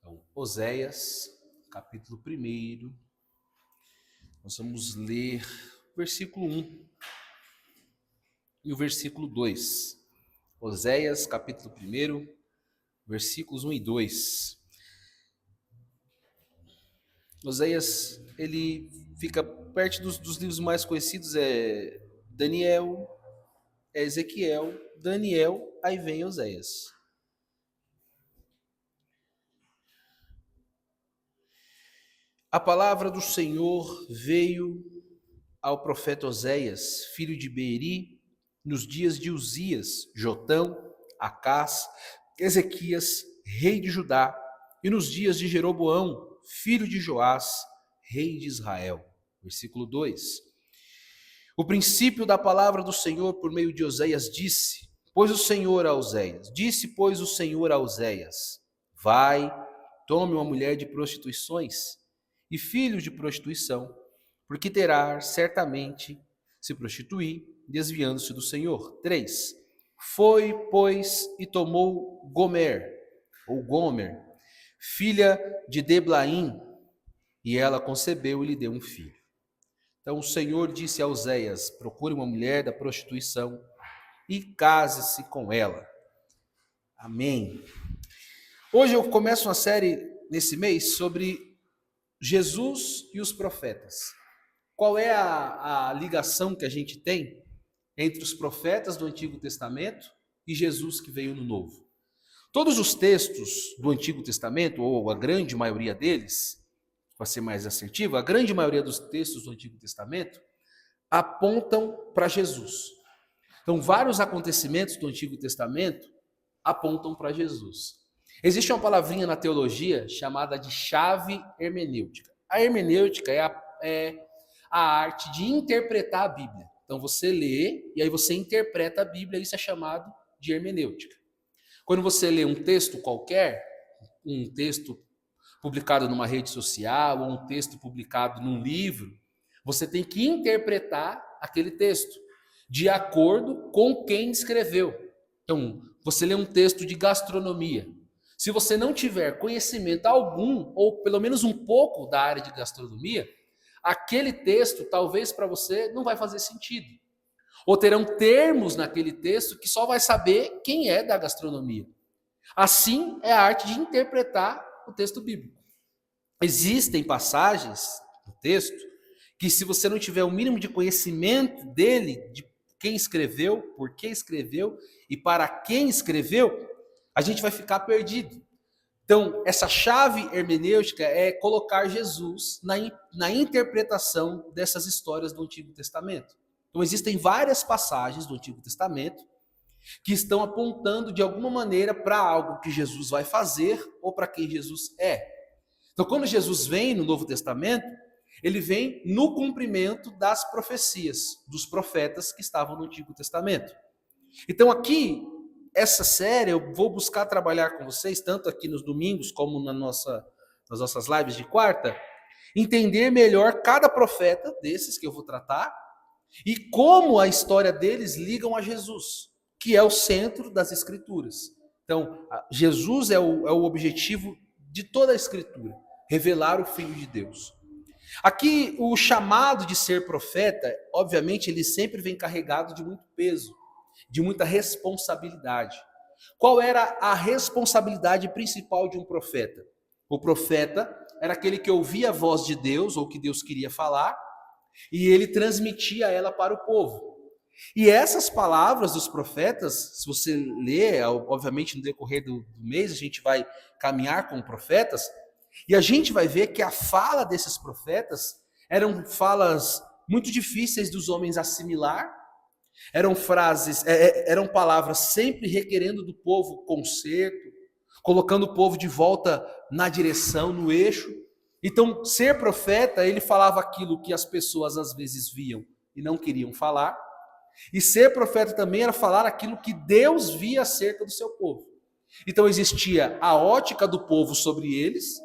Então, Oséias, capítulo 1, nós vamos ler o versículo 1 e o versículo 2. Oséias, capítulo 1, versículos 1 e 2. Oséias, ele fica perto dos livros mais conhecidos, Daniel, Ezequiel, Daniel, aí vem Oséias. A palavra do Senhor veio ao profeta Oséias, filho de Beeri, nos dias de Uzias, Jotão, Acás, Ezequias, rei de Judá, e nos dias de Jeroboão, filho de Joás, rei de Israel. Versículo 2. O princípio da palavra do Senhor por meio de Oséias disse, pois o Senhor a Oséias, vai, tome uma mulher de prostituições e filhos de prostituição, porque terá certamente se prostituir, desviando-se do Senhor. 3. Foi, pois, e tomou Gomer, filha de Deblaim, e ela concebeu e lhe deu um filho. Então o Senhor disse a Oséias, procure uma mulher da prostituição e case-se com ela. Amém. Hoje eu começo uma série nesse mês sobre Jesus e os profetas. Qual é a ligação que a gente tem entre os profetas do Antigo Testamento e Jesus que veio no Novo? Todos os textos do Antigo Testamento, ou a grande maioria deles, para ser mais assertivo, a grande maioria dos textos do Antigo Testamento apontam para Jesus. Então, vários acontecimentos do Antigo Testamento apontam para Jesus. Existe uma palavrinha na teologia chamada de chave hermenêutica. A hermenêutica é a arte de interpretar a Bíblia. Então você lê e aí você interpreta a Bíblia, isso é chamado de hermenêutica. Quando você lê um texto qualquer, um texto publicado numa rede social ou um texto publicado num livro, você tem que interpretar aquele texto de acordo com quem escreveu. Então, você lê um texto de gastronomia. Se você não tiver conhecimento algum, ou pelo menos um pouco da área de gastronomia, aquele texto, talvez para você, não vai fazer sentido. Ou terão termos naquele texto que só vai saber quem é da gastronomia. Assim é a arte de interpretar o texto bíblico. Existem passagens no texto que, se você não tiver o mínimo de conhecimento dele, de quem escreveu, por que escreveu e para quem escreveu, a gente vai ficar perdido. Então, essa chave hermenêutica é colocar Jesus na interpretação dessas histórias do Antigo Testamento. Então, existem várias passagens do Antigo Testamento que estão apontando de alguma maneira para algo que Jesus vai fazer ou para quem Jesus é. Então, quando Jesus vem no Novo Testamento, ele vem no cumprimento das profecias dos profetas que estavam no Antigo Testamento. Então, aqui, essa série, eu vou buscar trabalhar com vocês, tanto aqui nos domingos como nas nossas lives de quarta, entender melhor cada profeta desses que eu vou tratar e como a história deles ligam a Jesus, que é o centro das Escrituras. Então, Jesus é o objetivo de toda a Escritura, revelar o Filho de Deus. Aqui, o chamado de ser profeta, obviamente, ele sempre vem carregado de muito peso, de muita responsabilidade. Qual era a responsabilidade principal de um profeta? O profeta era aquele que ouvia a voz de Deus, ou que Deus queria falar, e ele transmitia ela para o povo. E essas palavras dos profetas, se você ler, obviamente no decorrer do mês, a gente vai caminhar com profetas, e a gente vai ver que a fala desses profetas eram falas muito difíceis dos homens assimilar, eram palavras sempre requerendo do povo conserto, colocando o povo de volta na direção, no eixo. Então, ser profeta, ele falava aquilo que as pessoas às vezes viam e não queriam falar. E ser profeta também era falar aquilo que Deus via acerca do seu povo. Então existia a ótica do povo sobre eles,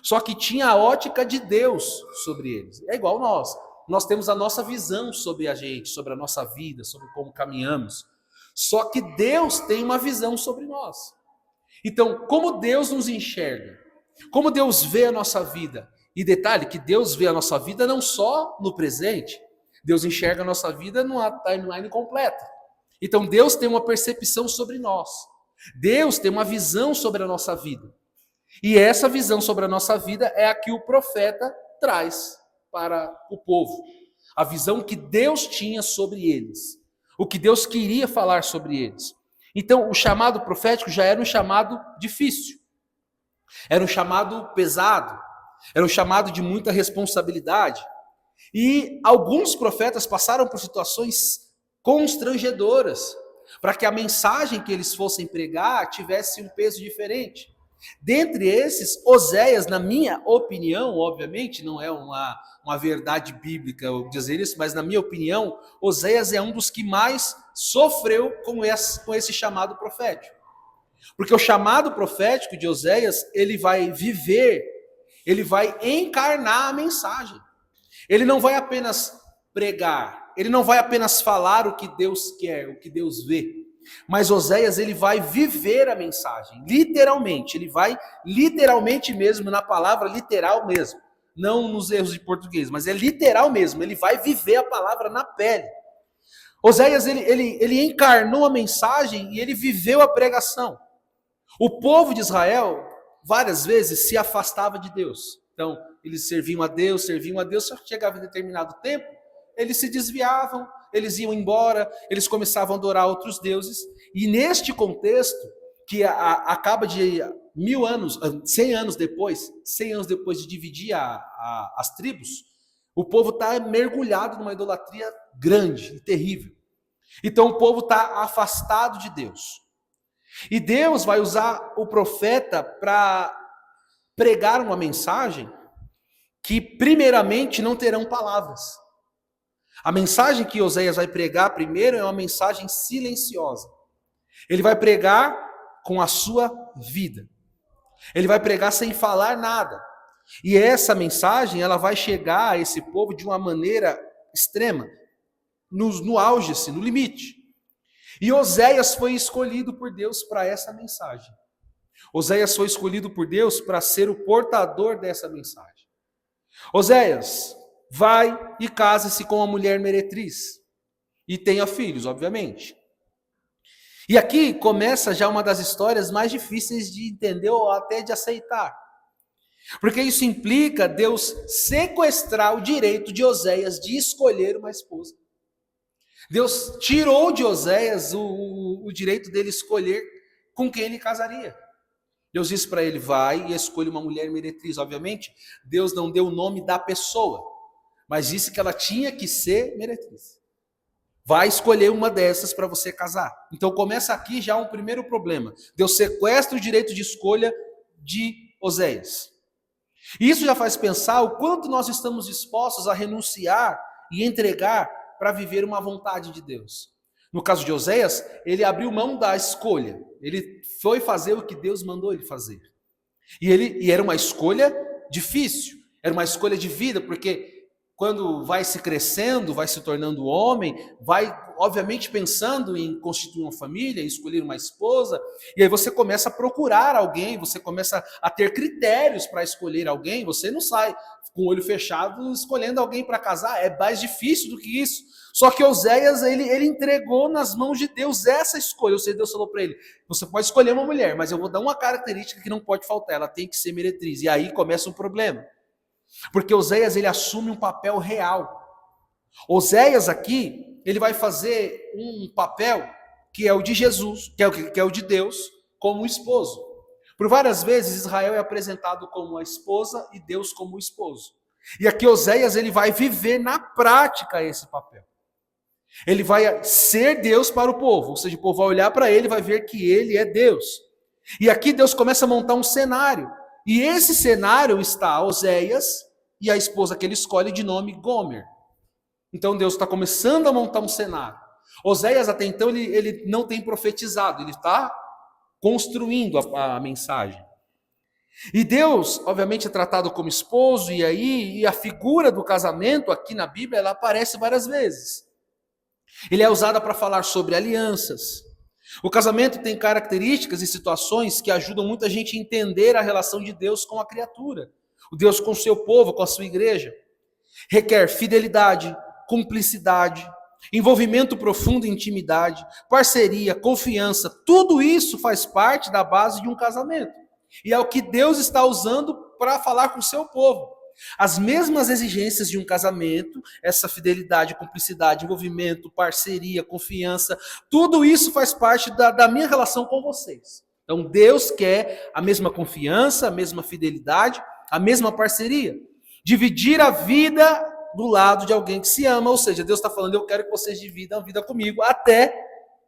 só que tinha a ótica de Deus sobre eles. É igual nós. Nós temos a nossa visão sobre a gente, sobre a nossa vida, sobre como caminhamos. Só que Deus tem uma visão sobre nós. Então, como Deus nos enxerga? Como Deus vê a nossa vida. E detalhe, que Deus vê a nossa vida não só no presente, Deus enxerga a nossa vida numa timeline completa. Então Deus tem uma percepção sobre nós. Deus tem uma visão sobre a nossa vida. E essa visão sobre a nossa vida é a que o profeta traz para o povo. A visão que Deus tinha sobre eles. O que Deus queria falar sobre eles. Então, o chamado profético já era um chamado difícil. Era um chamado pesado. Era um chamado de muita responsabilidade. E alguns profetas passaram por situações constrangedoras para que a mensagem que eles fossem pregar tivesse um peso diferente. Dentre esses, Oséias, na minha opinião, obviamente, não é uma verdade bíblica eu dizer isso, mas na minha opinião, Oséias é um dos que mais sofreu com esse chamado profético. Porque o chamado profético de Oséias, ele vai viver, ele vai encarnar a mensagem. Ele não vai apenas pregar, ele não vai apenas falar o que Deus quer, o que Deus vê. Mas Oséias, ele vai viver a mensagem, literalmente. Ele vai literalmente mesmo, na palavra literal mesmo. Não nos erros de português, mas é literal mesmo. Ele vai viver a palavra na pele. Oséias, ele encarnou a mensagem e ele viveu a pregação. O povo de Israel, várias vezes, se afastava de Deus. Então, eles serviam a Deus, só que chegava em determinado tempo, eles se desviavam, eles iam embora, eles começavam a adorar outros deuses. E neste contexto, que acaba de 100 anos depois de dividir as tribos, o povo está mergulhado numa idolatria grande e terrível. Então o povo está afastado de Deus. E Deus vai usar o profeta para pregar uma mensagem que primeiramente não terão palavras. A mensagem que Oséias vai pregar primeiro é uma mensagem silenciosa. Ele vai pregar com a sua vida. Ele vai pregar sem falar nada. E essa mensagem, ela vai chegar a esse povo de uma maneira extrema, no auge, assim, no limite. E Oséias foi escolhido por Deus para essa mensagem. Oséias foi escolhido por Deus para ser o portador dessa mensagem. Oséias, vai e case-se com uma mulher meretriz. E tenha filhos, obviamente. E aqui começa já uma das histórias mais difíceis de entender ou até de aceitar. Porque isso implica Deus sequestrar o direito de Oséias de escolher uma esposa. Deus tirou de Oséias o direito dele escolher com quem ele casaria. Deus disse para ele, vai e escolha uma mulher meretriz. Obviamente, Deus não deu o nome da pessoa, mas disse que ela tinha que ser meretriz. Vai escolher uma dessas para você casar. Então começa aqui já um primeiro problema. Deus sequestra o direito de escolha de Oséias. E isso já faz pensar o quanto nós estamos dispostos a renunciar e entregar para viver uma vontade de Deus. No caso de Oséias, ele abriu mão da escolha. Ele foi fazer o que Deus mandou ele fazer. E era uma escolha difícil. Era uma escolha de vida, porque quando vai se crescendo, vai se tornando homem, vai, obviamente, pensando em constituir uma família, em escolher uma esposa, e aí você começa a procurar alguém, você começa a ter critérios para escolher alguém, você não sai com o olho fechado escolhendo alguém para casar, é mais difícil do que isso. Só que Oséias, ele entregou nas mãos de Deus essa escolha, ou seja, Deus falou para ele, você pode escolher uma mulher, mas eu vou dar uma característica que não pode faltar, ela tem que ser meretriz, e aí começa um problema. Porque Oséias, ele assume um papel real. Oséias aqui, ele vai fazer um papel que é o de Jesus, que é o de Deus, como esposo. Por várias vezes Israel é apresentado como a esposa e Deus como o esposo. E aqui Oséias, ele vai viver na prática esse papel. Ele vai ser Deus para o povo, ou seja, o povo vai olhar para ele e vai ver que ele é Deus. E aqui Deus começa a montar um cenário. E esse cenário está Oséias e a esposa que ele escolhe de nome Gomer. Então Deus está começando a montar um cenário. Oséias até então ele não tem profetizado, ele está construindo a mensagem. E Deus, obviamente, é tratado como esposo, e a figura do casamento aqui na Bíblia, ela aparece várias vezes. Ele é usada para falar sobre alianças, O casamento tem características e situações que ajudam muita gente a entender a relação de Deus com a criatura, o Deus com o seu povo, com a sua igreja. Requer fidelidade, cumplicidade, envolvimento profundo em intimidade, parceria, confiança. Tudo isso faz parte da base de um casamento. E é o que Deus está usando para falar com o seu povo. As mesmas exigências de um casamento, essa fidelidade, cumplicidade, envolvimento, parceria, confiança, tudo isso faz parte da minha relação com vocês. Então Deus quer a mesma confiança, a mesma fidelidade, a mesma parceria. Dividir a vida do lado de alguém que se ama, ou seja, Deus está falando, eu quero que vocês dividam a vida comigo até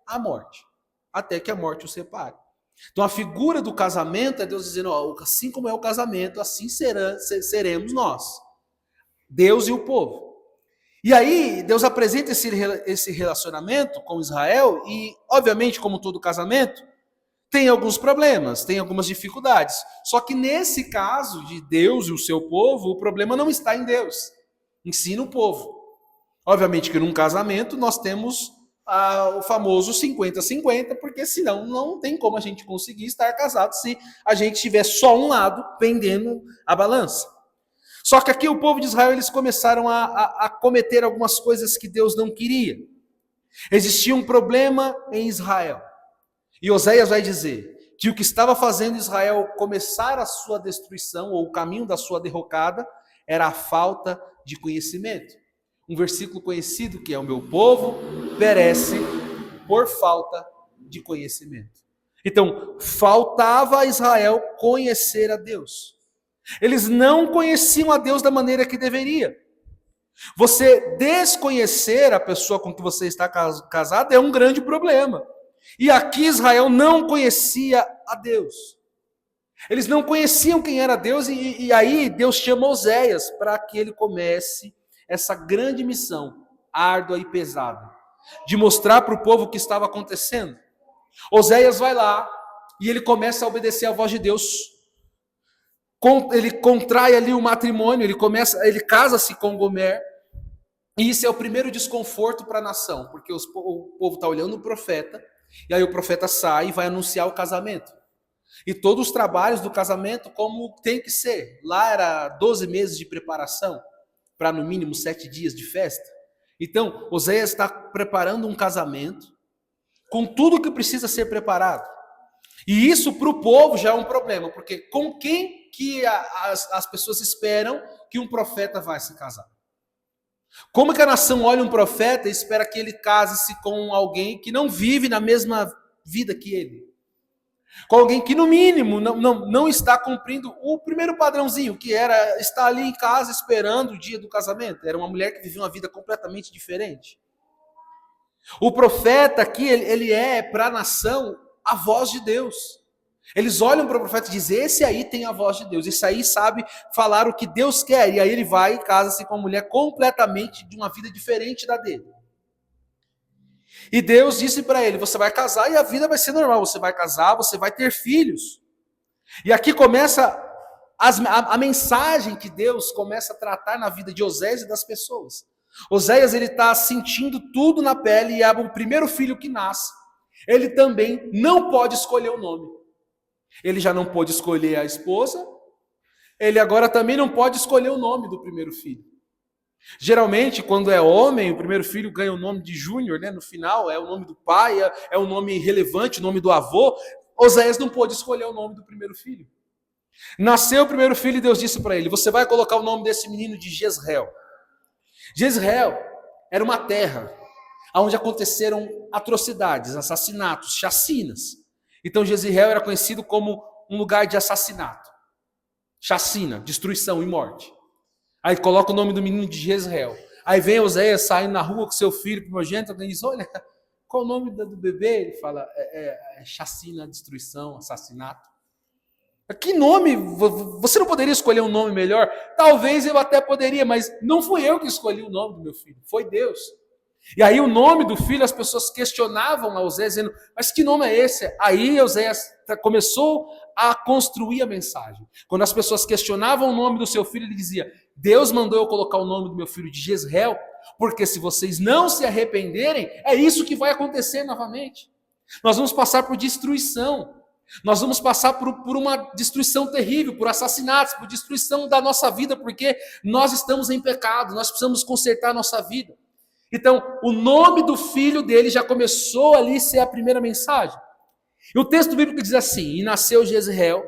a morte. Até que a morte os separe. Então a figura do casamento é Deus dizendo, ó, assim como é o casamento, assim seremos nós. Deus e o povo. E aí Deus apresenta esse relacionamento com Israel e, obviamente, como todo casamento, tem alguns problemas, tem algumas dificuldades. Só que nesse caso de Deus e o seu povo, o problema não está em Deus, em si no povo. Obviamente que num casamento nós temos o famoso 50-50, porque senão não tem como a gente conseguir estar casado se a gente tiver só um lado pendendo a balança. Só que aqui o povo de Israel, eles começaram a cometer algumas coisas que Deus não queria. Existia um problema em Israel. E Oséias vai dizer que o que estava fazendo Israel começar a sua destruição, ou o caminho da sua derrocada, era a falta de conhecimento. Um versículo conhecido que é: o meu povo perece por falta de conhecimento. Então, faltava a Israel conhecer a Deus. Eles não conheciam a Deus da maneira que deveria. Você desconhecer a pessoa com que você está casado é um grande problema. E aqui Israel não conhecia a Deus. Eles não conheciam quem era Deus e aí Deus chama Oséias para que ele comece essa grande missão, árdua e pesada, de mostrar para o povo o que estava acontecendo. Oséias vai lá e ele começa a obedecer à voz de Deus. Ele contrai ali o matrimônio, ele casa-se com Gomer, e isso é o primeiro desconforto para a nação, porque o povo está olhando o profeta, e aí o profeta sai e vai anunciar o casamento. E todos os trabalhos do casamento como tem que ser. Lá era 12 meses de preparação, para no mínimo 7 dias de festa. Então, Oséias está preparando um casamento com tudo que precisa ser preparado. E isso para o povo já é um problema, porque com quem que as pessoas esperam que um profeta vai se casar? Como que a nação olha um profeta e espera que ele case-se com alguém que não vive na mesma vida que ele? Com alguém que, no mínimo, não está cumprindo o primeiro padrãozinho, que era estar ali em casa esperando o dia do casamento. Era uma mulher que vivia uma vida completamente diferente. O profeta aqui, ele é para a nação a voz de Deus. Eles olham para o profeta e dizem, esse aí tem a voz de Deus, esse aí sabe falar o que Deus quer. E aí ele vai e casa-se com uma mulher completamente de uma vida diferente da dele. E Deus disse para ele, você vai casar e a vida vai ser normal, você vai casar, você vai ter filhos. E aqui começa a mensagem que Deus começa a tratar na vida de Oséias e das pessoas. Oséias, ele está sentindo tudo na pele e é o primeiro filho que nasce. Ele também não pode escolher o nome. Ele já não pôde escolher a esposa, ele agora também não pode escolher o nome do primeiro filho. Geralmente, quando é homem, o primeiro filho ganha o nome de Júnior, né? No final, é o nome do pai, é o nome relevante, o nome do avô. Oséias não pôde escolher o nome do primeiro filho. Nasceu o primeiro filho e Deus disse para ele, você vai colocar o nome desse menino de Jezreel. Jezreel era uma terra onde aconteceram atrocidades, assassinatos, chacinas. Então Jezreel era conhecido como um lugar de assassinato, chacina, destruição e morte. Aí coloca o nome do menino de Jezreel. Aí vem Oséias saindo na rua com seu filho primogênito, e diz, olha, qual o nome do bebê? Ele fala, é chacina, destruição, assassinato. Que nome? Você não poderia escolher um nome melhor? Talvez eu até poderia, mas não fui eu que escolhi o nome do meu filho, foi Deus. E aí o nome do filho, as pessoas questionavam a Oséias, dizendo, mas que nome é esse? Aí Oséias começou a construir a mensagem. Quando as pessoas questionavam o nome do seu filho, ele dizia, Deus mandou eu colocar o nome do meu filho de Jezreel, porque se vocês não se arrependerem, é isso que vai acontecer novamente. Nós vamos passar por destruição. Nós vamos passar por uma destruição terrível, por assassinatos, por destruição da nossa vida, porque nós estamos em pecado, nós precisamos consertar a nossa vida. Então, o nome do filho dele já começou ali a ser a primeira mensagem. E o texto bíblico diz assim: e nasceu Jezreel,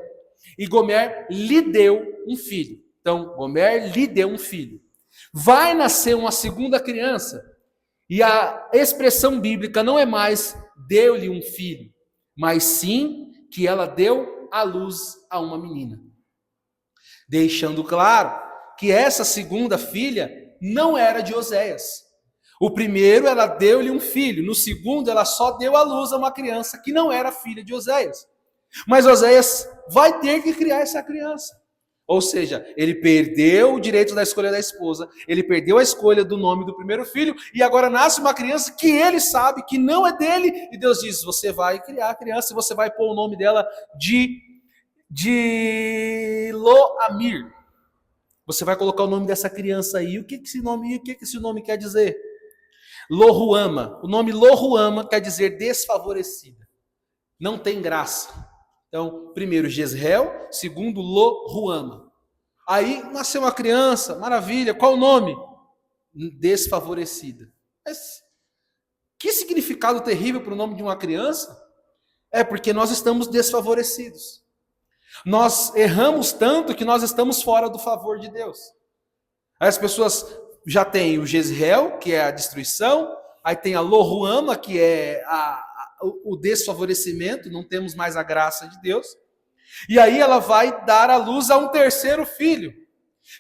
e Gomer lhe deu um filho. Então, Gomer lhe deu um filho. Vai nascer uma segunda criança, e a expressão bíblica não é mais deu-lhe um filho, mas sim que ela deu à luz a uma menina. Deixando claro que essa segunda filha não era de Oséias. O primeiro, ela deu-lhe um filho. No segundo, ela só deu à luz a uma criança que não era filha de Oséias. Mas Oséias vai ter que criar essa criança. Ou seja, ele perdeu o direito da escolha da esposa, ele perdeu a escolha do nome do primeiro filho, e agora nasce uma criança que ele sabe que não é dele, e Deus diz: você vai criar a criança e você vai pôr o nome dela de Lo-Amir. Você vai colocar o nome dessa criança aí. O que esse nome quer dizer? Lohuama. O nome Lohuama quer dizer desfavorecida. Não tem graça. Então, primeiro Jezreel, segundo Lohuama. Aí nasceu uma criança, maravilha. Qual o nome? Desfavorecida. Mas que significado terrível para o nome de uma criança? É porque nós estamos desfavorecidos. Nós erramos tanto que nós estamos fora do favor de Deus. Aí as pessoas já têm o Jezreel, que é a destruição, aí tem a Lohuama, que é o desfavorecimento, não temos mais a graça de Deus. E aí ela vai dar à luz a um terceiro filho,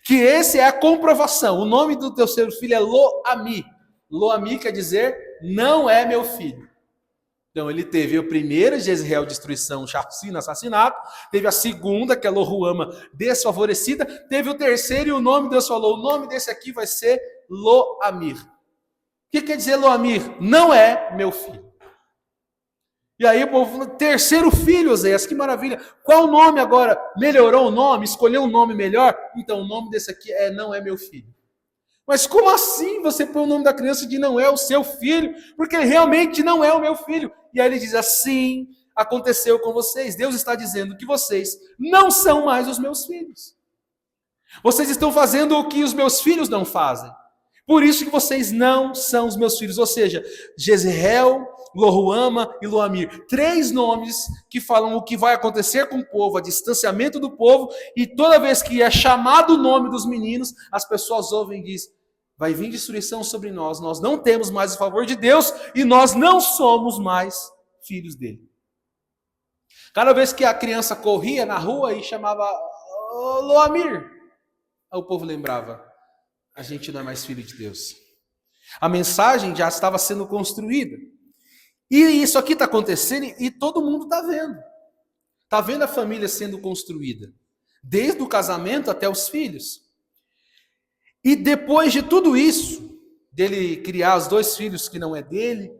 que esse é a comprovação. O nome do terceiro filho é Lo-Ami. Lo-Ami quer dizer, não é meu filho. Então ele teve o primeiro, Jezreel, destruição, chacina, assassinato. Teve a segunda, que é Lohuama, desfavorecida. Teve o terceiro e o nome, Deus falou, o nome desse aqui vai ser Lo-Amir. O que quer dizer Lo-Amir? Não é meu filho. E aí o povo falou, terceiro filho, Oséias, que maravilha. Qual o nome agora? Melhorou o nome? Escolheu um nome melhor? Então o nome desse aqui não é meu filho. Mas como assim você põe o nome da criança de não é o seu filho? Porque ele realmente não é o meu filho. E aí ele diz assim, aconteceu com vocês. Deus está dizendo que vocês não são mais os meus filhos. Vocês estão fazendo o que os meus filhos não fazem. Por isso que vocês não são os meus filhos. Ou seja, Jezreel, Lohuama e Lo-Amir. 3 nomes que falam o que vai acontecer com o povo, o distanciamento do povo. E toda vez que é chamado o nome dos meninos, as pessoas ouvem e dizem, vai vir destruição sobre nós. Nós não temos mais o favor de Deus e nós não somos mais filhos dele. Cada vez que a criança corria na rua e chamava Lo-Amir, o povo lembrava, a gente não é mais filho de Deus. A mensagem já estava sendo construída. E isso aqui está acontecendo e todo mundo está vendo. Está vendo a família sendo construída. Desde o casamento até os filhos. E depois de tudo isso, dele criar os 2 filhos que não é dele,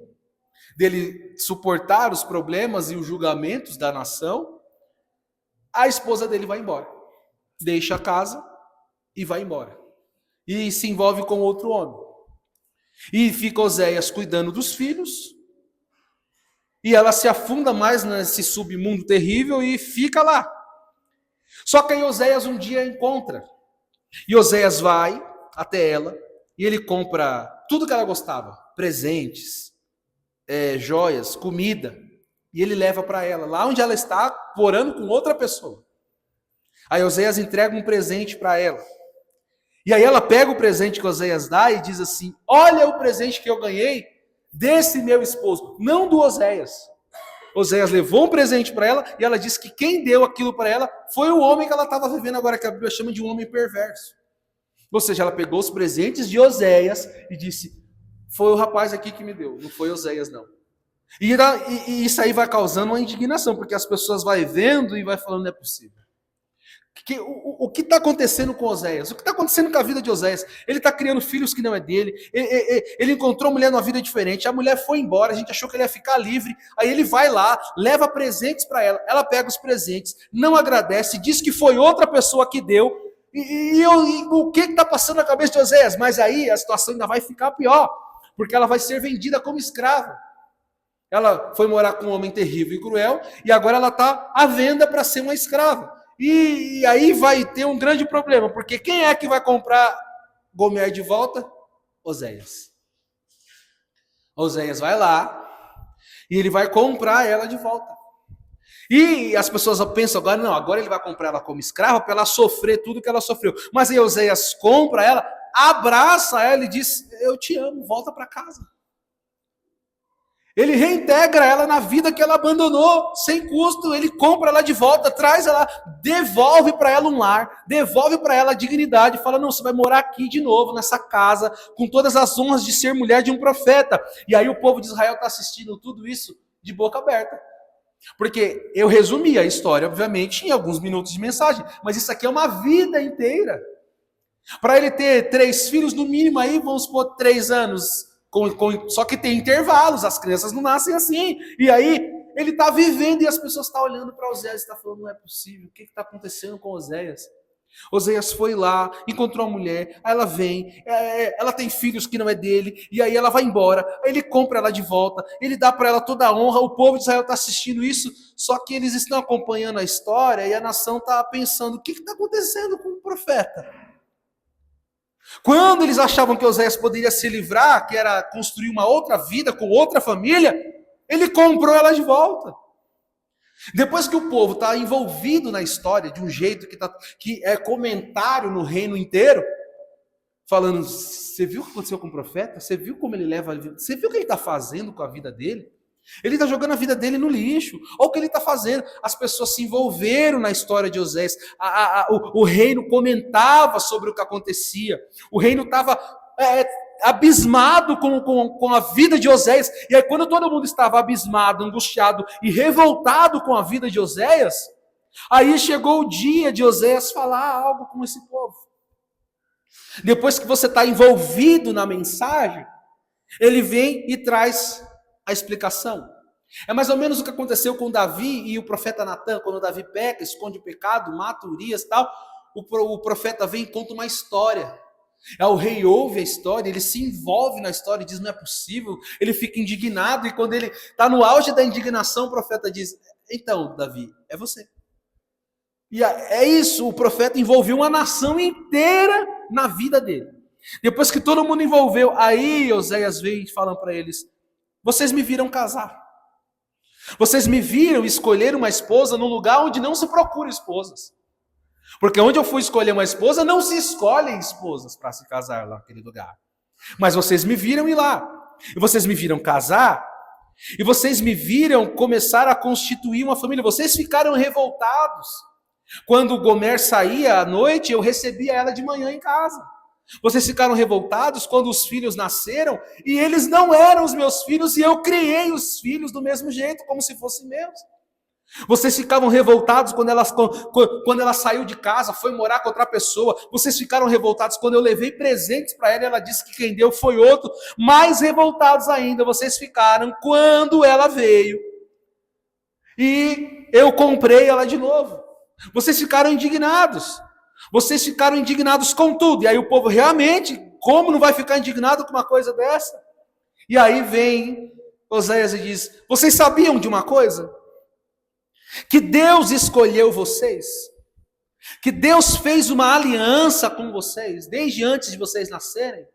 dele suportar os problemas e os julgamentos da nação, a esposa dele vai embora. Deixa a casa e vai embora. E se envolve com outro homem. E fica Oséias cuidando dos filhos. E ela se afunda mais nesse submundo terrível e fica lá. Só que aí Oséias um dia encontra. E Oséias vai até ela. E ele compra tudo que ela gostava. Presentes, joias, comida. E ele leva para ela. Lá onde ela está, morando com outra pessoa. Aí Oséias entrega um presente para ela. E aí ela pega o presente que Oséias dá e diz assim, olha o presente que eu ganhei desse meu esposo, não do Oséias. Oséias levou um presente para ela e ela disse que quem deu aquilo para ela foi o homem que ela estava vivendo agora, que a Bíblia chama de um homem perverso. Ou seja, ela pegou os presentes de Oséias e disse, foi o rapaz aqui que me deu, não foi Oséias não. E isso aí vai causando uma indignação, porque as pessoas vão vendo e vai falando, não é possível. O que está acontecendo com Oséias? O que está acontecendo com a vida de Oséias? Ele está criando filhos que não é dele. Ele encontrou uma mulher numa vida diferente. A mulher foi embora. A gente achou que ele ia ficar livre. Aí ele vai lá, leva presentes para ela. Ela pega os presentes, não agradece, diz que foi outra pessoa que deu. E o que está passando na cabeça de Oséias? Mas aí a situação ainda vai ficar pior, porque ela vai ser vendida como escrava. Ela foi morar com um homem terrível e cruel, e agora ela está à venda para ser uma escrava. E aí vai ter um grande problema, porque quem é que vai comprar Gomer de volta? Oséias. Oséias vai lá, e ele vai comprar ela de volta. E as pessoas pensam agora, não, agora ele vai comprar ela como escrava para ela sofrer tudo que ela sofreu. Mas aí Oséias compra ela, abraça ela e diz, eu te amo, volta para casa. Ele reintegra ela na vida que ela abandonou, sem custo, ele compra ela de volta, traz ela, devolve para ela um lar, devolve para ela a dignidade, fala, não, você vai morar aqui de novo, nessa casa, com todas as honras de ser mulher de um profeta. E aí o povo de Israel está assistindo tudo isso de boca aberta. Porque eu resumi a história, obviamente, em alguns minutos de mensagem, mas isso aqui é uma vida inteira. Para ele ter 3 filhos, no mínimo aí, vamos supor, 3 anos, só que tem intervalos, as crianças não nascem assim. E aí, ele está vivendo e as pessoas estão olhando para Oséias e estão falando, não é possível, o que está acontecendo com Oséias? Oséias foi lá, encontrou uma mulher, aí ela vem, ela tem filhos que não é dele, e aí ela vai embora, aí ele compra ela de volta, ele dá para ela toda a honra, o povo de Israel está assistindo isso, só que eles estão acompanhando a história e a nação está pensando, o que está acontecendo com o profeta? Quando eles achavam que Oséias poderia se livrar, que era construir uma outra vida com outra família, ele comprou ela de volta. Depois que o povo está envolvido na história de um jeito que é comentário no reino inteiro, falando, você viu o que aconteceu com o profeta? Você viu como ele leva a vida? Você viu o que ele está fazendo com a vida dele? Ele está jogando a vida dele no lixo. Olha o que ele está fazendo. As pessoas se envolveram na história de Oséias. O reino comentava sobre o que acontecia. O reino estava abismado com a vida de Oséias. E aí quando todo mundo estava abismado, angustiado e revoltado com a vida de Oséias, aí chegou o dia de Oséias falar algo com esse povo. Depois que você está envolvido na mensagem, ele vem e traz a explicação. É mais ou menos o que aconteceu com Davi e o profeta Natan, quando Davi peca, esconde o pecado, mata Urias e tal, o profeta vem e conta uma história. O rei ouve a história, ele se envolve na história e diz, não é possível, ele fica indignado, e quando ele está no auge da indignação, o profeta diz, então, Davi, é você. E é isso, o profeta envolveu uma nação inteira na vida dele. Depois que todo mundo envolveu, aí Oséias veio falando para eles, vocês me viram casar. Vocês me viram escolher uma esposa num lugar onde não se procura esposas. Porque onde eu fui escolher uma esposa, não se escolhem esposas para se casar lá naquele lugar. Mas vocês me viram ir lá. E vocês me viram casar. E vocês me viram começar a constituir uma família. Vocês ficaram revoltados. Quando Gomer saía à noite, eu recebia ela de manhã em casa. Vocês ficaram revoltados quando os filhos nasceram e eles não eram os meus filhos e eu criei os filhos do mesmo jeito, como se fossem meus. Vocês ficavam revoltados quando ela saiu de casa, foi morar com outra pessoa. Vocês ficaram revoltados quando eu levei presentes para ela e ela disse que quem deu foi outro. Mais revoltados ainda, vocês ficaram quando ela veio e eu comprei ela de novo. Vocês ficaram indignados. Vocês ficaram indignados com tudo. E aí o povo realmente, como não vai ficar indignado com uma coisa dessa? E aí vem Oséias e diz, vocês sabiam de uma coisa? Que Deus escolheu vocês, que Deus fez uma aliança com vocês, desde antes de vocês nascerem,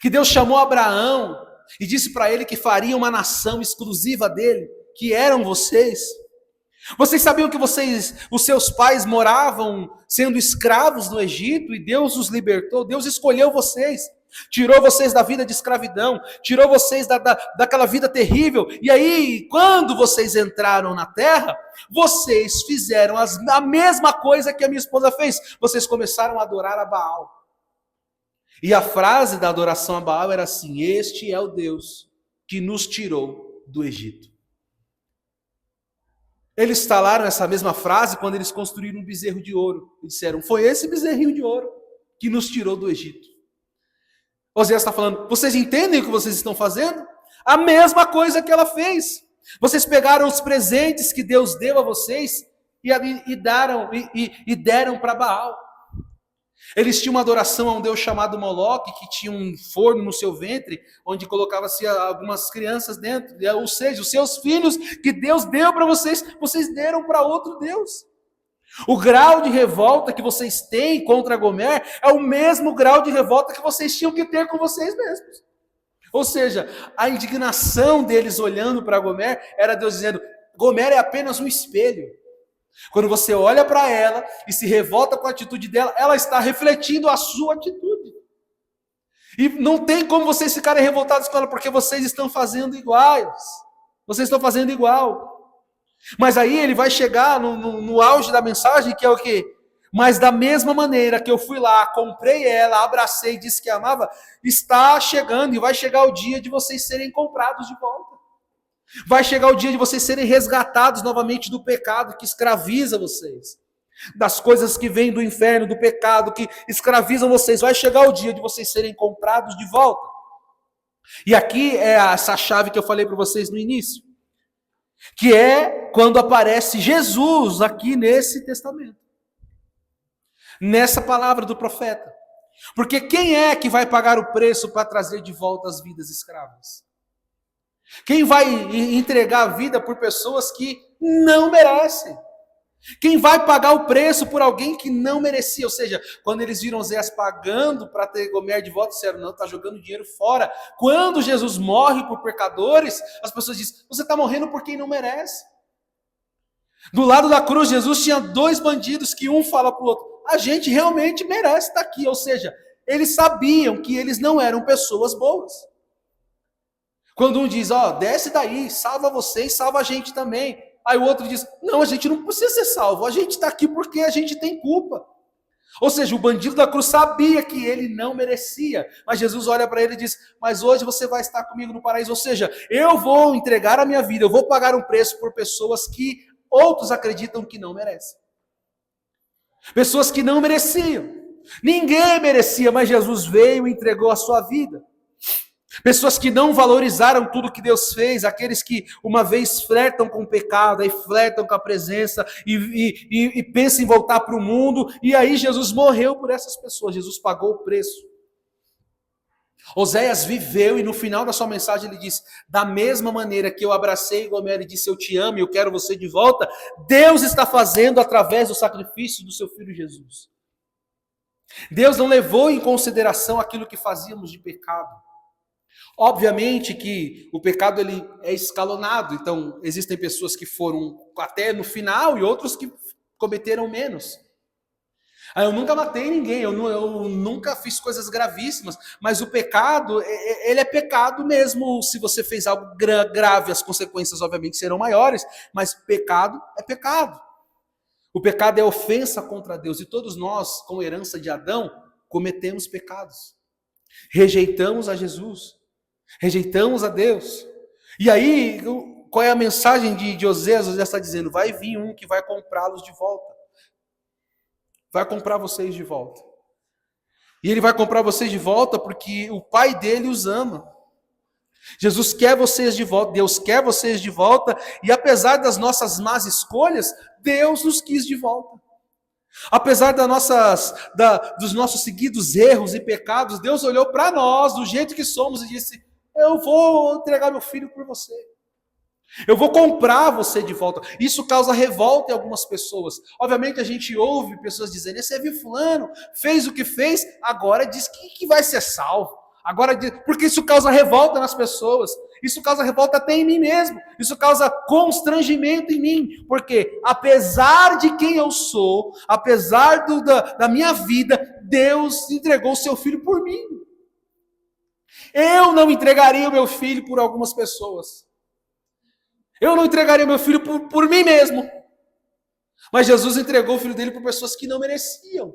que Deus chamou Abraão e disse para ele que faria uma nação exclusiva dele, que eram vocês. Vocês sabiam que os seus pais moravam sendo escravos no Egito e Deus os libertou, Deus escolheu vocês. Tirou vocês da vida de escravidão, tirou vocês daquela vida terrível, e aí, quando vocês entraram na terra, vocês fizeram a mesma coisa que a minha esposa fez, vocês começaram a adorar a Baal. E a frase da adoração a Baal era assim, este é o Deus que nos tirou do Egito. Eles falaram essa mesma frase quando eles construíram um bezerro de ouro, e disseram, foi esse bezerrinho de ouro que nos tirou do Egito. Oséias está falando, vocês entendem o que vocês estão fazendo? A mesma coisa que ela fez. Vocês pegaram os presentes que Deus deu a vocês e deram para Baal. Eles tinham uma adoração a um deus chamado Moloque, que tinha um forno no seu ventre, onde colocava-se algumas crianças dentro, ou seja, os seus filhos que Deus deu para vocês, vocês deram para outro deus. O grau de revolta que vocês têm contra Gomer é o mesmo grau de revolta que vocês tinham que ter com vocês mesmos. Ou seja, a indignação deles olhando para Gomer era Deus dizendo: Gomer é apenas um espelho. Quando você olha para ela e se revolta com a atitude dela, ela está refletindo a sua atitude. E não tem como vocês ficarem revoltados com ela, porque vocês estão fazendo iguais. Vocês estão fazendo igual. Mas aí ele vai chegar no auge da mensagem, que é o quê? Mas da mesma maneira que eu fui lá, comprei ela, abracei, disse que amava, está chegando e vai chegar o dia de vocês serem comprados de volta. Vai chegar o dia de vocês serem resgatados novamente do pecado que escraviza vocês. Das coisas que vêm do inferno, do pecado que escravizam vocês. Vai chegar o dia de vocês serem comprados de volta. E aqui é essa chave que eu falei para vocês no início. Que é quando aparece Jesus aqui nesse testamento. Nessa palavra do profeta. Porque quem é que vai pagar o preço para trazer de volta as vidas escravas? Quem vai entregar a vida por pessoas que não merecem? Quem vai pagar o preço por alguém que não merecia? Ou seja, quando eles viram Oséias pagando para ter Gomer de volta, disseram: não, está jogando dinheiro fora. Quando Jesus morre por pecadores, as pessoas dizem: você está morrendo por quem não merece. Do lado da cruz, Jesus tinha dois bandidos que um fala para o outro: a gente realmente merece estar aqui. Ou seja, eles sabiam que eles não eram pessoas boas. Quando um diz: ó, desce daí, salva vocês, salva a gente também. Aí o outro diz: não, a gente não precisa ser salvo, a gente está aqui porque a gente tem culpa. Ou seja, o bandido da cruz sabia que ele não merecia, mas Jesus olha para ele e diz: mas hoje você vai estar comigo no paraíso. Ou seja, eu vou entregar a minha vida, eu vou pagar um preço por pessoas que outros acreditam que não merecem. Pessoas que não mereciam. Ninguém merecia, mas Jesus veio e entregou a sua vida. Pessoas que não valorizaram tudo que Deus fez, aqueles que uma vez flertam com o pecado, aí flertam com a presença e pensam em voltar para o mundo, e aí Jesus morreu por essas pessoas, Jesus pagou o preço. Oséias viveu e no final da sua mensagem ele diz: da mesma maneira que eu abracei Gomer e disse eu te amo e eu quero você de volta, Deus está fazendo através do sacrifício do seu filho Jesus. Deus não levou em consideração aquilo que fazíamos de pecado. Obviamente que o pecado ele é escalonado, então existem pessoas que foram até no final e outros que cometeram menos. Eu nunca matei ninguém, eu nunca fiz coisas gravíssimas, mas o pecado, ele é pecado mesmo. Se você fez algo grave, as consequências obviamente serão maiores, mas pecado é pecado. O pecado é ofensa contra Deus e todos nós, com herança de Adão, cometemos pecados. Rejeitamos a Jesus. Rejeitamos a Deus. E aí, qual é a mensagem de Oséias? Oséias está dizendo: vai vir um que vai comprá-los de volta. Vai comprar vocês de volta. E ele vai comprar vocês de volta porque o Pai dele os ama. Jesus quer vocês de volta, Deus quer vocês de volta, e apesar das nossas más escolhas, Deus nos quis de volta. Apesar dos nossos seguidos erros e pecados, Deus olhou para nós do jeito que somos e disse: eu vou entregar meu filho por você. Eu vou comprar você de volta. Isso causa revolta em algumas pessoas. Obviamente a gente ouve pessoas dizendo: você viu fulano, fez o que fez, agora diz que vai ser salvo. Agora, porque isso causa revolta nas pessoas. Isso causa revolta até em mim mesmo. Isso causa constrangimento em mim. Porque apesar de quem eu sou, apesar da minha vida, Deus entregou o seu filho por mim. Eu não entregaria o meu filho por algumas pessoas. Eu não entregaria meu filho por mim mesmo. Mas Jesus entregou o filho dele por pessoas que não mereciam.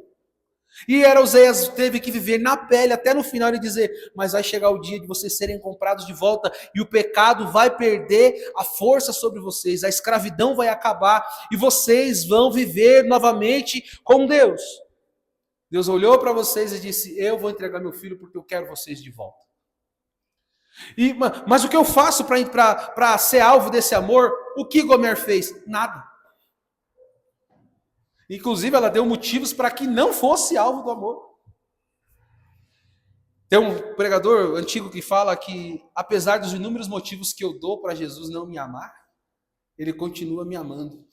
E Oséias teve que viver na pele até no final e dizer: mas vai chegar o dia de vocês serem comprados de volta e o pecado vai perder a força sobre vocês, a escravidão vai acabar e vocês vão viver novamente com Deus. Deus olhou para vocês e disse: eu vou entregar meu filho porque eu quero vocês de volta. Mas o que eu faço para ser alvo desse amor? O que Gomer fez? Nada. Inclusive, ela deu motivos para que não fosse alvo do amor. Tem um pregador antigo que fala que, apesar dos inúmeros motivos que eu dou para Jesus não me amar, ele continua me amando.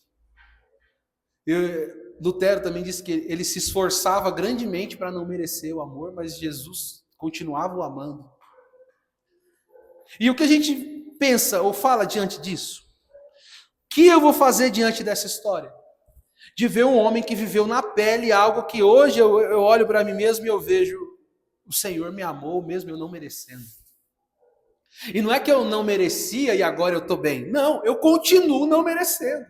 Lutero também disse que ele se esforçava grandemente para não merecer o amor, mas Jesus continuava o amando. E o que a gente pensa ou fala diante disso? O que eu vou fazer diante dessa história? De ver um homem que viveu na pele algo que hoje eu olho para mim mesmo e eu vejo o Senhor me amou mesmo eu não merecendo. E não é que eu não merecia e agora eu estou bem. Não, eu continuo não merecendo.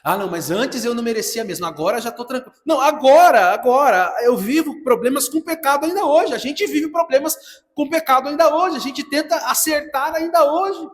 Ah, não, mas antes eu não merecia mesmo, agora já estou tranquilo. Não, agora, eu vivo problemas com pecado ainda hoje. A gente vive problemas com pecado ainda hoje. A gente tenta acertar ainda hoje.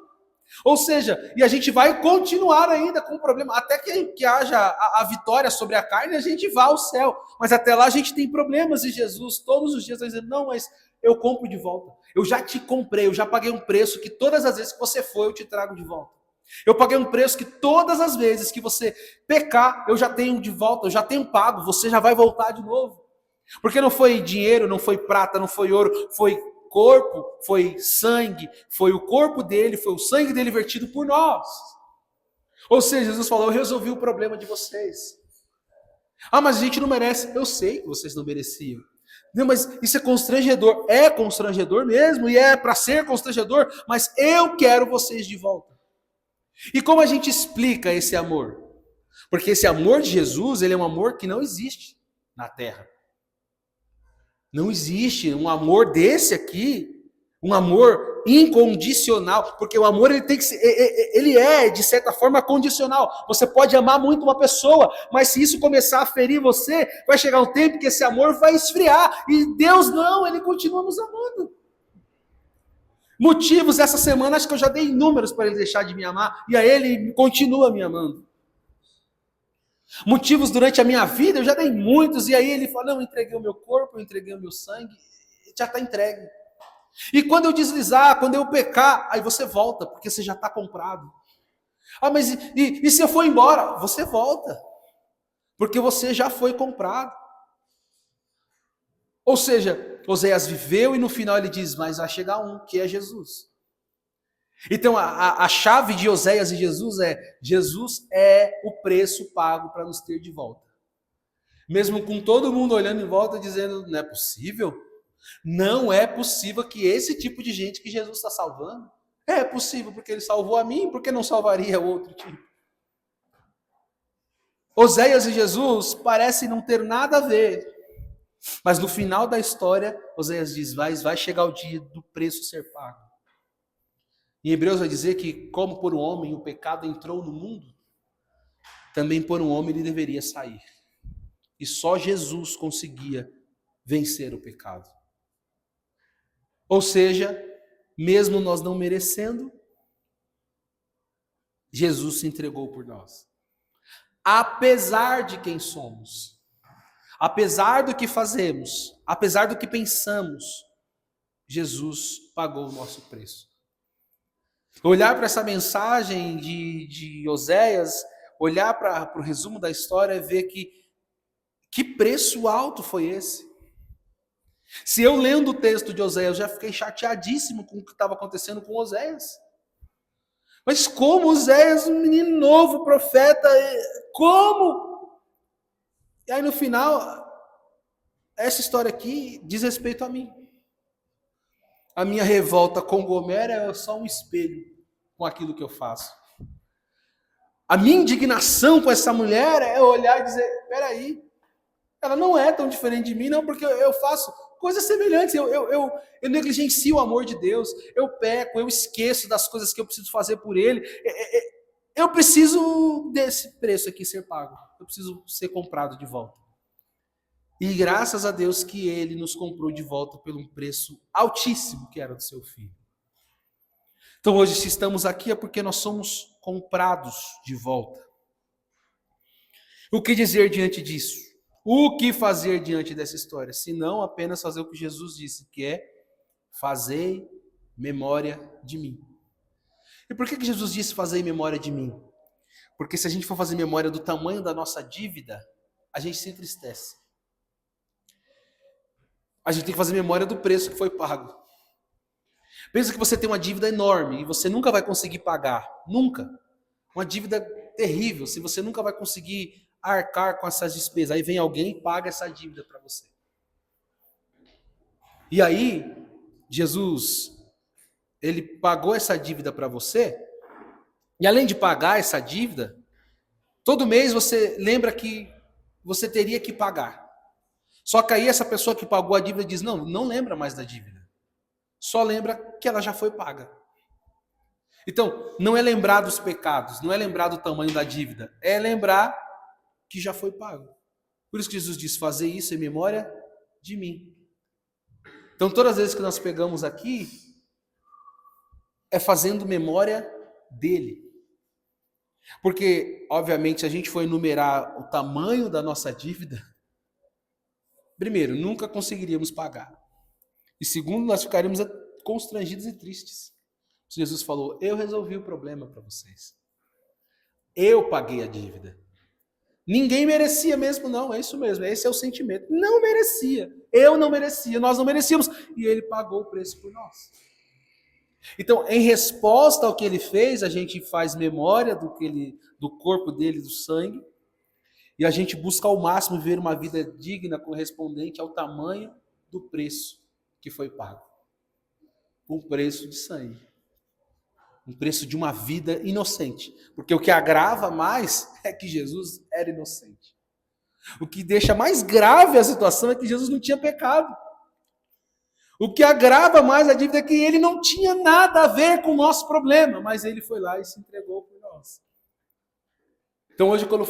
Ou seja, e a gente vai continuar ainda com o problema, até que haja a vitória sobre a carne, a gente vá ao céu. Mas até lá a gente tem problemas e Jesus todos os dias vai dizer, não, mas eu compro de volta. Eu já te comprei, eu já paguei um preço que todas as vezes que você for, eu te trago de volta. Eu paguei um preço que todas as vezes que você pecar, eu já tenho de volta, eu já tenho pago, você já vai voltar de novo. Porque não foi dinheiro, não foi prata, não foi ouro, foi corpo, foi sangue, foi o corpo dele, foi o sangue dele vertido por nós. Ou seja, Jesus falou, eu resolvi o problema de vocês. Ah, mas a gente não merece. Eu sei que vocês não mereciam. Não, mas isso é constrangedor. É constrangedor mesmo, e é para ser constrangedor, mas eu quero vocês de volta. E como a gente explica esse amor? Porque esse amor de Jesus, ele é um amor que não existe na terra. Não existe um amor desse aqui, um amor incondicional, porque o amor ele tem que ser, ele é de certa forma condicional. Você pode amar muito uma pessoa, mas se isso começar a ferir você, vai chegar um tempo que esse amor vai esfriar. E Deus não, ele continua nos amando. Motivos essa semana, acho que eu já dei inúmeros para ele deixar de me amar, e a ele continua me amando. Motivos durante a minha vida, eu já dei muitos, e aí ele fala, não, eu entreguei o meu corpo, eu entreguei o meu sangue, já está entregue. E quando eu deslizar, quando eu pecar, aí você volta, porque você já está comprado. Ah, mas e se eu for embora? Você volta, porque você já foi comprado. Ou seja, Oséias viveu e no final ele diz, mas vai chegar um, que é Jesus. Então a chave de Oséias e Jesus é o preço pago para nos ter de volta. Mesmo com todo mundo olhando em volta dizendo, não é possível? Não é possível que esse tipo de gente que Jesus está salvando. É possível, porque ele salvou a mim, porque não salvaria o outro tipo? Oséias e Jesus parecem não ter nada a ver. Mas no final da história, Oséias diz, vai chegar o dia do preço ser pago. Em Hebreus vai dizer que como por um homem o pecado entrou no mundo, também por um homem ele deveria sair. E só Jesus conseguia vencer o pecado. Ou seja, mesmo nós não merecendo, Jesus se entregou por nós. Apesar de quem somos, apesar do que fazemos, apesar do que pensamos, Jesus pagou o nosso preço. Olhar para essa mensagem de Oséias, olhar para o resumo da história e ver que preço alto foi esse. Se eu lendo o texto de Oséias, eu já fiquei chateadíssimo com o que estava acontecendo com Oséias. Mas como Oséias, um menino novo, profeta, como? E aí no final, essa história aqui diz respeito a mim. A minha revolta com Gomer é só um espelho com aquilo que eu faço. A minha indignação com essa mulher é olhar e dizer, peraí, ela não é tão diferente de mim, não, porque eu faço coisas semelhantes, eu negligencio o amor de Deus, eu peco, eu esqueço das coisas que eu preciso fazer por Ele. Eu preciso desse preço aqui ser pago, eu preciso ser comprado de volta. E graças a Deus que Ele nos comprou de volta por um preço altíssimo que era do seu Filho. Então hoje se estamos aqui é porque nós somos comprados de volta. O que dizer diante disso? O que fazer diante dessa história? Se não apenas fazer o que Jesus disse, que é fazer memória de mim. E por que Jesus disse fazer memória de mim? Porque se a gente for fazer memória do tamanho da nossa dívida, a gente se entristece. A gente tem que fazer memória do preço que foi pago. Pensa que você tem uma dívida enorme e você nunca vai conseguir pagar. Nunca. Uma dívida terrível, se você nunca vai conseguir arcar com essas despesas. Aí vem alguém e paga essa dívida para você. E aí, Jesus, ele pagou essa dívida para você, e além de pagar essa dívida, todo mês você lembra que você teria que pagar. Só que aí essa pessoa que pagou a dívida diz, não lembra mais da dívida. Só lembra que ela já foi paga. Então, não é lembrar dos pecados, não é lembrar do tamanho da dívida, é lembrar que já foi pago. Por isso que Jesus diz, fazer isso em memória de mim. Então, todas as vezes que nós pegamos aqui, é fazendo memória dele. Porque, obviamente, se a gente for enumerar o tamanho da nossa dívida, primeiro, nunca conseguiríamos pagar. E segundo, nós ficaríamos constrangidos e tristes. Jesus falou, eu resolvi o problema para vocês. Eu paguei a dívida. Ninguém merecia mesmo, não, é isso mesmo, esse é o sentimento. Não merecia, eu não merecia, nós não merecíamos. E ele pagou o preço por nós. Então, em resposta ao que ele fez, a gente faz memória do corpo dele, do sangue, e a gente busca ao máximo viver uma vida digna, correspondente ao tamanho do preço que foi pago. Um preço de sangue. Um preço de uma vida inocente. Porque o que agrava mais é que Jesus era inocente. O que deixa mais grave a situação é que Jesus não tinha pecado. O que agrava mais a dívida é que ele não tinha nada a ver com o nosso problema, mas ele foi lá e se entregou por nós. Então hoje, quando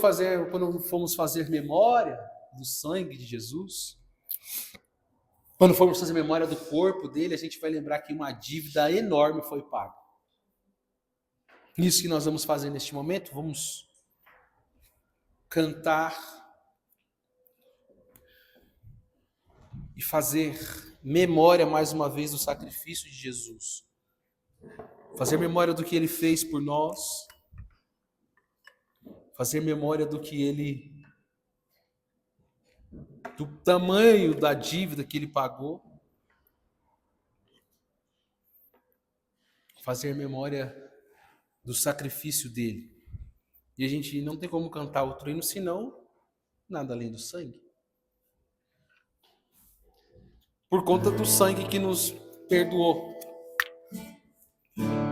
formos fazer memória do sangue de Jesus, quando formos fazer memória do corpo dele, a gente vai lembrar que uma dívida enorme foi paga. Isso que nós vamos fazer neste momento, vamos cantar e fazer memória mais uma vez do sacrifício de Jesus. Fazer memória do que ele fez por nós. Fazer memória do tamanho da dívida que ele pagou. Fazer memória do sacrifício dele. E a gente não tem como cantar outro hino, senão nada além do sangue. Por conta do sangue que nos perdoou.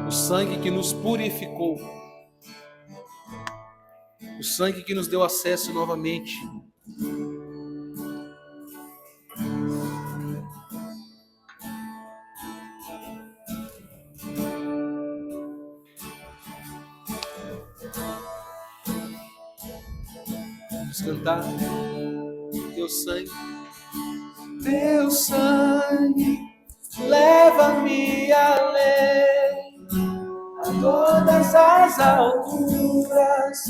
O sangue que nos purificou. O sangue que nos deu acesso novamente. Vamos cantar. Teu sangue leva-me além, a todas as alturas.